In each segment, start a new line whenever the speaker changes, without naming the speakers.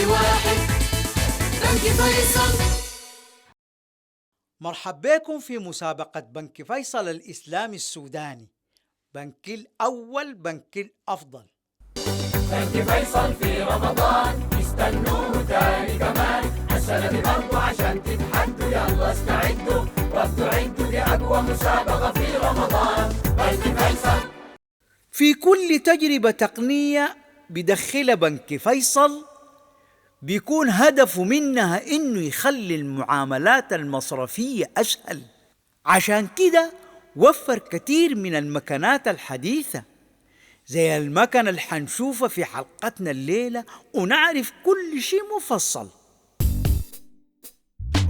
واحد بنك فيصل.
مرحبا بكم في مسابقة بنك فيصل الإسلامي السوداني، بنك الأول بنك الأفضل.
بنك فيصل في رمضان استنوه تاني كمان، السنة دي برضو عشان تتحدوا، يلا استعدوا وابدوا عدوا، دي أقوى مسابقة في رمضان. بنك فيصل
في كل تجربة تقنية بدخلها بنك فيصل بيكون هدفه منها إنه يخلي المعاملات المصرفية أسهل. عشان كده وفر كتير من المكنات الحديثة زي المكنة اللي حنشوفها في حلقتنا الليلة ونعرف كل شيء مفصل.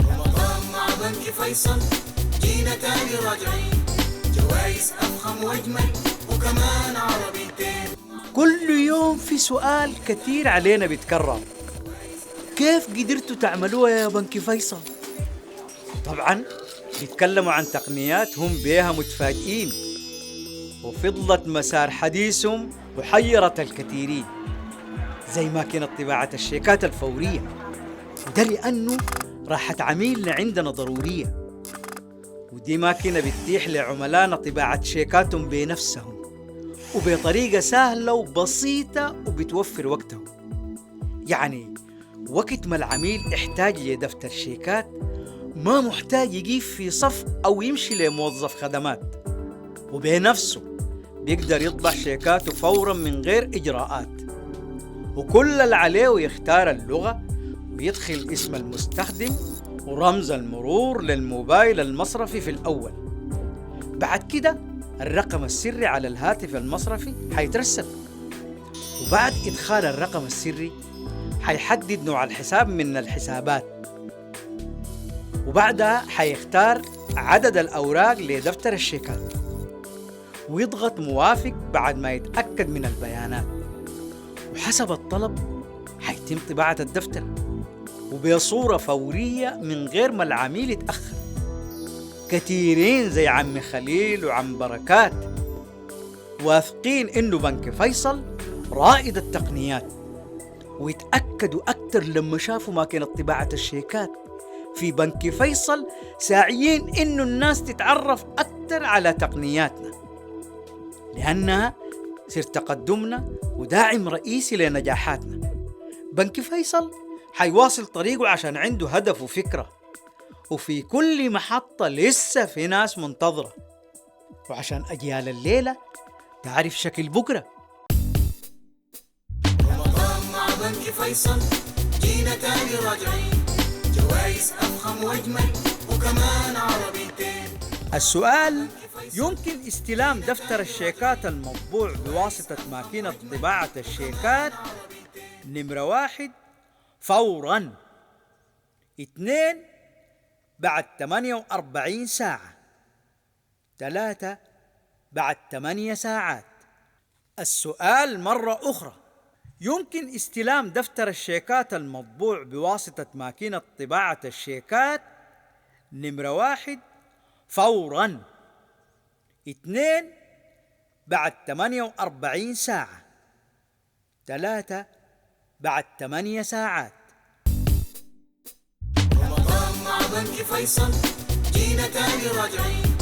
رمضان مع بنك فيصل جينا تاني راجعين، جوايز أفخم وأجمل وكمان عربيتين.
كل يوم في سؤال كتير علينا بيتكرر: كيف قدرتوا تعملوها يا بنك فيصل؟ طبعا بيتكلموا عن تقنيات هم بيها متفاجئين، وفضلت مسار حديثهم وحيرت الكثيرين، زي ماكينة طباعة الشيكات الفورية، وده لأنه راحة عميلنا عندنا ضرورية، ودي ماكينة بتتيح لعملائنا طباعة شيكاتهم بنفسهم وبطريقة سهلة وبسيطة وبتوفر وقتهم. يعني وقت ما العميل احتاج لدفتر شيكات ما محتاج يقف في صف أو يمشي لموظف خدمات، وبنفسه بيقدر يطبع شيكاته فورا من غير إجراءات، وكل اللي عليه يختار اللغة ويدخل اسم المستخدم ورمز المرور للموبايل المصرفي في الأول. بعد كده الرقم السري على الهاتف المصرفي حيترسل، وبعد إدخال الرقم السري حيحدد نوع الحساب من الحسابات، وبعدها حيختار عدد الأوراق لدفتر الشيكات ويضغط موافق بعد ما يتأكد من البيانات، وحسب الطلب حيتم طباعة الدفتر وبصورة فورية من غير ما العميل يتأخر. كثيرين زي عم خليل وعم بركات واثقين إنه بنك فيصل رائد التقنيات، ويتأكدوا أكتر لما شافوا ماكينة طباعة الشيكات في بنك فيصل ساعيين إنه الناس تتعرف أكتر على تقنياتنا، لأنها سر تقدمنا وداعم رئيسي لنجاحاتنا. بنك فيصل حيواصل طريقه عشان عنده هدف وفكرة، وفي كل محطة لسه في ناس منتظرة، وعشان أجيال الليلة تعرف شكل بكرة.
رمضان مع بنك فيصل جينا تاني راجعين، جوايز أفخم وأجمل وكمان عربيتين.
السؤال: يمكن استلام دفتر الشيكات المطبوع بواسطة ماكينة طباعة الشيكات؟ نمرة 1 فوراً، 2 بعد 48 ساعة، 3 بعد 8 ساعات. السؤال مرة أخرى: يمكن استلام دفتر الشيكات المطبوع بواسطة ماكينة طباعة الشيكات؟ نمرة 1 فوراً، 2 بعد 48 ساعة، 3 بعد 8 ساعات.
رمضان مع بنك فيصل جينا تاني راجعين،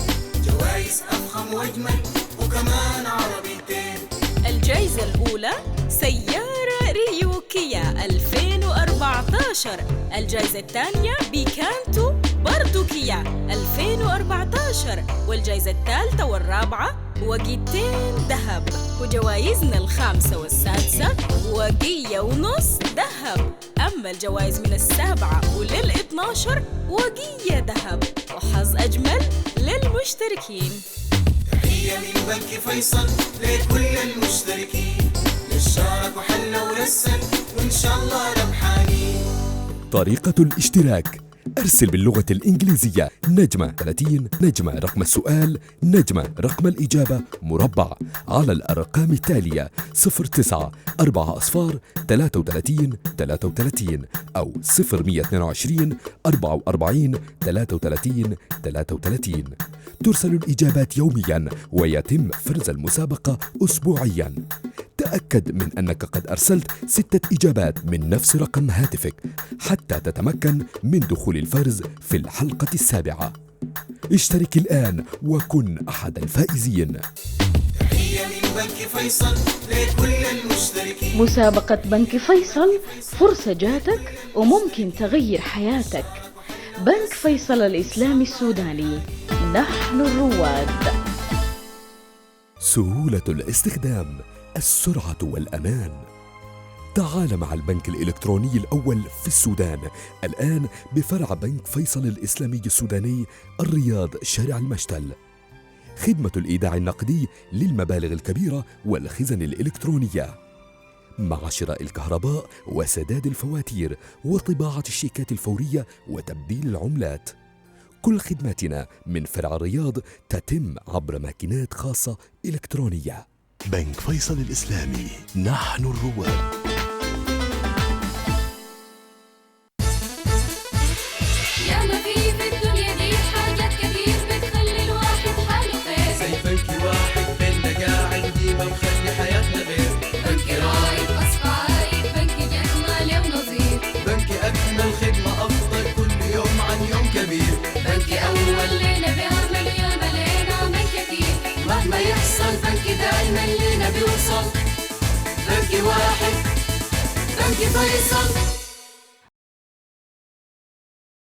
جوايز أفخم وأجمل وكمان عربيتين.
الجائزة الأولى سيارة ريو كيا 2014. الجائزة الثانية بيكانتو برضو كيا 2014. والجائزة الثالثة والرابعة وقيتين ذهب. وجوائزنا الخامسة والسادسة وقية ونص ذهب. أما الجوائز من 7 ولل12 وقية ذهب. وحظ أجمل للمشتركين.
تحية من بنك فيصل لكل المشتركين، للشارك وحل ورسل وإن شاء الله ربحانين.
طريقة الاشتراك: أرسل باللغة الإنجليزية *30 رقم السؤال رقم الإجابة مربع على الأرقام التالية 09 4 أصفار 33 33 أو 0122 44 33 33. ترسل الإجابات يوميا ويتم فرز المسابقة أسبوعيا. تأكد من أنك قد أرسلت 6 إجابات من نفس رقم هاتفك حتى تتمكن من دخول الفرز في الحلقة السابعة. اشترك الآن وكن أحد الفائزين.
تحية من بنك فيصل لكل المشتركين.
مسابقة بنك فيصل، فرصة جاتك وممكن تغير حياتك. بنك فيصل الإسلامي السوداني، نحن الرواد.
سهولة الاستخدام، السرعة والأمان. تعال مع البنك الإلكتروني الأول في السودان الآن بفرع بنك فيصل الإسلامي السوداني الرياض شارع المشتل. خدمة الإيداع النقدي للمبالغ الكبيرة والخزن الإلكترونية، مع شراء الكهرباء وسداد الفواتير وطباعة الشيكات الفورية وتبديل العملات. كل خدماتنا من فرع الرياض تتم عبر ماكينات خاصة إلكترونية.
بنك فيصل الإسلامي، نحن الرواد.
بنكي أول لينا بيعمل يا ملينا من كتير، مهما يحصل بنكي دايما لينا بيوصل. بنكي واحد، بنكي فيصل.